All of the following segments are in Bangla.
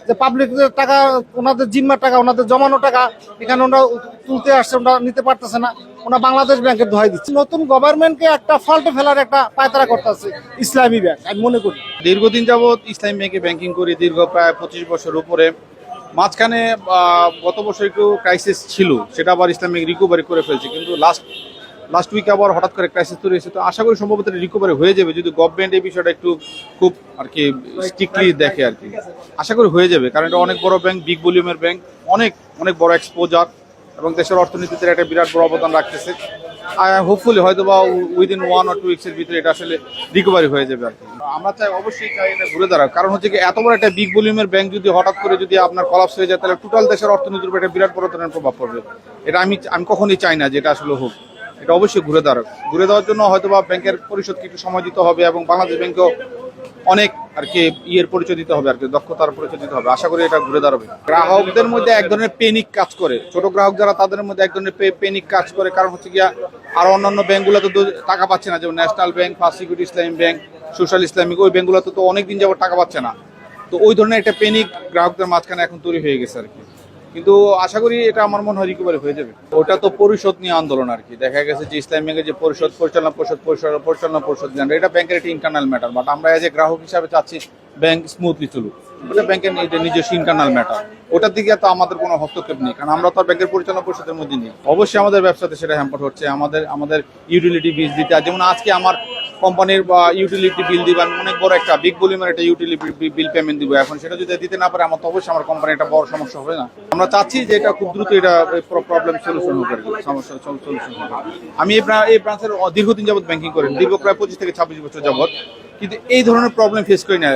যে পাবলিকের টাকা, ওনাদের জিম্মার টাকা, ওনাদের জমানো টাকা এখানে ওরা তুলতে আসছে, ওরা নিতে পারতেছে না, ওরা বাংলাদেশ ব্যাংকের দোহাই দিচ্ছে। নতুন গভর্নমেন্টকে একটা ফল্টে ফেলার একটা পায়তারা করতেছে ইসলামী ব্যাংক, আমি মনে করি। দীর্ঘদিন যাবৎ ইসলামী ব্যাংকে ব্যাংকিং করি, দীর্ঘ প্রায় 25 বছর উপরে। মাঝখানে গত বছর একটু ক্রাইসিস ছিল, সেটা আবার ইসলামী ব্যাংক রিকভারি করে ফেলছে, কিন্তু লাস্ট উইক আবার হঠাৎ করে ক্রাইসিস তৈরি হয়েছে। তো আশা করি সম্ভবত রিকভারি হয়ে যাবে, যদি গভর্নমেন্ট এই বিষয়টা একটু খুব আর কি স্ট্রিক্টলি দেখে আর কি। আশা করি হয়ে যাবে, কারণ এটা অনেক বড় ব্যাংক, বিগ ভলিউমের ব্যাংক, অনেক অনেক বড় এক্সপোজার এবং দেশের অর্থনীতিতে একটা বিরাট বড় অবদান রাখতেছে। হোপফুলি হয়তো বা উইদিন 1 or 2 উইক্সের ভিতরে এটা আসলে রিকভারি হয়ে যাবে আর কি। আমরা অবশ্যই চাই এটা ঘুরে দাঁড়াক, কারণ হচ্ছে কি এত বড় একটা বিগ ভলিউমের ব্যাংক যদি হঠাৎ করে যদি আপনার কলাপস হয়ে যায়, তাহলে টোটাল দেশের অর্থনীতির উপর একটা বিরাট বড় ধরনের প্রভাব পড়বে। এটা আমি কখনোই চাই না যে এটা আসলে হোক। এটা অবশ্যই ঘুরে দাঁড়াক। ঘুরে দেওয়ার জন্য হয়তো বা ব্যাংকের পরিষদকে একটু সময় দিতে হবে এবং বাংলাদেশ ব্যাংকেও অনেক আর কি পরিচয় দিতে হবে আর কি, দক্ষতার পরিচয় দিতে হবে। আশা করি এটা ঘুরে দাঁড়াবে। গ্রাহকদের মধ্যে এক ধরনের পেনিক কাজ করে, ছোট গ্রাহক যারা তাদের মধ্যে এক ধরনের পেনিক কাজ করে, কারণ হচ্ছে গিয়া আর অন্যান্য ব্যাংকগুলোতে তো টাকা পাচ্ছে না, যেমন ন্যাশনাল ব্যাংক, ফার্স্ট সিকিউরিটি ইসলামী ব্যাংক, সোশ্যাল ইসলামিক, ওই ব্যাংকগুলোতে তো অনেকদিন যাবত টাকা পাচ্ছে না। তো ওই ধরনের একটা পেনিক গ্রাহকদের মাঝখানে এখন তৈরি হয়ে গেছে আর কি। কিন্তু আশা করি এটা আমার মনে হয় রিকভারি হয়ে যাবে। ওটা তো পরিষদ নিয়ে আন্দোলন আর কি। দেখা গেছে যে ইসলামী ব্যাংকের যে পরিচালনা পরিষদ এটা ব্যাংকের একটা ইন্টারনাল ম্যাটার, বাট আমরা এজ এ গ্রাহক হিসাবে চাচ্ছি ব্যাংক স্মুথলি চলুক। ওটা ব্যাংকের নিজস্ব ইন্টারনাল ম্যাটার, ওটার দিকে তো আমাদের কোনো হস্তক্ষেপ নেই, কারণ আমরা তো আর ব্যাংকের পরিচালনা পরিষদের মধ্যে নেই। অবশ্যই আমাদের ব্যবসাতে সেটা হ্যাম্পার হচ্ছে। আমাদের ইউটিলিটি বিল দিতে, যেমন আজকে আমার কোম্পানির ইউটিলিটি বিল দিব, আমি অনেক বড় একটা বিগ ভলিউমের একটা ইউটিলিটি বিল পেমেন্ট দিব, এখন সেটা যদি দিতে না পারে আমার তো অবশ্যই আমার কোম্পানি একটা বড় সমস্যা হবে না। আমরা চাচ্ছি যে এটা খুব দ্রুত এটা প্রবলেম সলিউশন হোক আর কি, সমস্যার সলিউশন হবে। আমি এই ব্রাঞ্চের দীর্ঘদিন যাবৎ ব্যাংকিং করি, দীর্ঘ প্রায় 25 থেকে 26 বছর যাবৎ, কিন্তু এই ধরনের প্রবলেম ফেস করি না।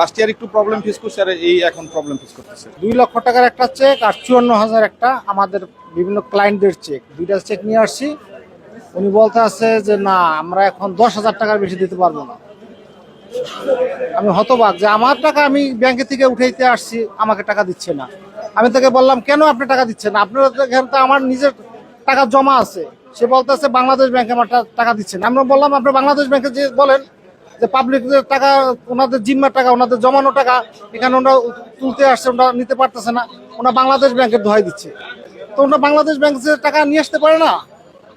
লাস্ট ইয়ার একটু প্রবলেম ফেস করছে, আর এই এখন প্রবলেম ফেস করতেছে। 2 লক্ষ টাকার একটা চেক আর 54,000 একটা আমাদের বিভিন্ন ক্লায়েন্টদের চেক, দুইটা চেক নিয়ে আসছি। উনি বলতে আছে যে না, আমরা এখন 10,000 টাকার বেশি দিতে পারবো না। আমি হতবাক যে আমার টাকা আমি ব্যাংকে থেকে উঠাইতে আসছি, আমাকে টাকা দিচ্ছে না। আমি তাকে বললাম কেন আপনি টাকা দিচ্ছেন না, আপনার এখানে তো আমার নিজের টাকা জমা আছে। সে বলতেছে বাংলাদেশ ব্যাংকে আমার টাকা দিচ্ছে না। আমরা বললাম আপনি বাংলাদেশ ব্যাংকে যে বলেন যে পাবলিকের টাকা, ওনাদের জিম্মার টাকা, ওনাদের জমানো টাকা এখানে ওরা তুলতে আসছে, ওরা নিতে পারতেছে না, ওরা বাংলাদেশ ব্যাংকের দোহাই দিচ্ছে। তো ওরা বাংলাদেশ ব্যাংক যে টাকা নিয়ে আসতে পারে না,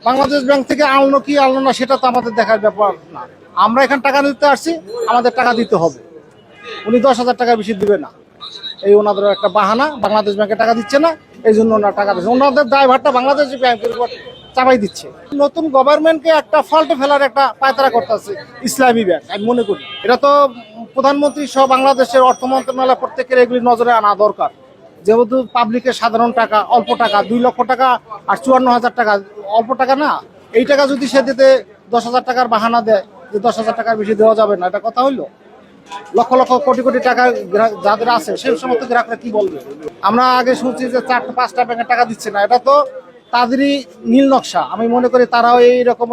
বাংলাদেশ ব্যাংক থেকে আনলো কি আনলো না সেটা তো আমাদের দেখার ব্যাপার না। আমরা এখানে টাকা নিতে আসছি, আমাদের টাকা দিতে হবে। উনি 10,000 টাকা বেশি দিবে না, এই ওনাদের একটা বাহানা। বাংলাদেশ ব্যাংকে টাকা দিচ্ছে না, এই জন্য ওনারা টাকা দিচ্ছে। ওনাদের দায়ভারটা বাংলাদেশ ব্যাংকের উপর চাপাই দিচ্ছে। নতুন গভর্নমেন্টকে একটা ফল্টে ফেলার একটা পায়তারা করতেছে ইসলামী ব্যাংক, আমি মনে করি। এটা তো প্রধানমন্ত্রী সহ বাংলাদেশের অর্থ মন্ত্রণালয় প্রত্যেকের এগুলি নজরে আনা দরকার। যেহেতু পাবলিকের সাধারণ টাকা, অল্প টাকা, 2 লক্ষ টাকা আর 54,000 টাকা অল্প টাকা না। এই টাকা যদি সে দিতে 10,000 টাকার বাহানা দেয় যে 10,000 টাকার বেশি দেওয়া যাবে না, এটা কথা হইলো? লক্ষ লক্ষ কোটি কোটি টাকা যাদের আছে সেই সমস্ত গ্রাহকরা কি বলবে? আমরা আগে শুনছি যে 4-5টা ব্যাংকের টাকা দিচ্ছে না, এটা তো তাদেরই নীল নকশা। আমি মনে করি তারাও এইরকম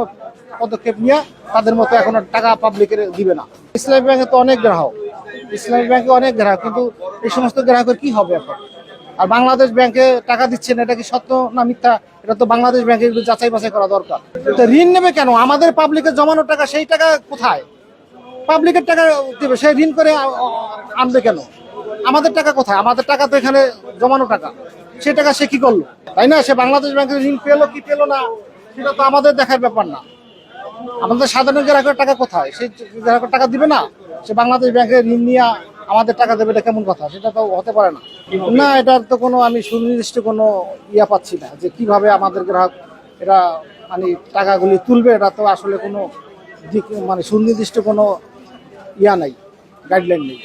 পদক্ষেপ নিয়ে তাদের মতো এখন টাকা পাবলিকের দিবে না। ইসলামী ব্যাংকে তো অনেক গ্রাহক, ইসলামী ব্যাংকে অনেক গ্রাহক, কিন্তু এই সমস্ত গ্রাহকের কি হবে এখন? আর বাংলাদেশ ব্যাংকে টাকা দিচ্ছে না, এটা কি সত্য না মিথ্যা? এটা তো বাংলাদেশ ব্যাংকে যাচাই বাছাই করা দরকার। ঋণ নেবে কেন? আমাদের পাবলিকের জমানো টাকা, সেই টাকা কোথায়? পাবলিকের টাকা দেবে, সে ঋণ করে আনবে কেন? আমাদের টাকা কোথায়? আমাদের টাকা তো এখানে জমানো টাকা, সেই টাকা সে কি করলো, তাই না? সে বাংলাদেশ ব্যাংকের ঋণ পেলো কি পেলো না সেটা তো আমাদের দেখার ব্যাপার না। আমাদের সাধারণ গ্রাহকের টাকা কোথায়? সেই গ্রাহকের টাকা দিবে না, সে বাংলাদেশ ব্যাংকের ঋণ নিয়ে আমাদের টাকা দেবে, এটা কেমন কথা? সেটা তো হতে পারে না। না, এটার তো কোনো আমি সুনির্দিষ্ট কোনো ইয়া পাচ্ছি না যে কিভাবে আমাদের গ্রাহক এরা মানে টাকাগুলি তুলবে। এটা তো আসলে কোনো দিক মানে সুনির্দিষ্ট কোনো ইয়া নাই, গাইডলাইন নেই।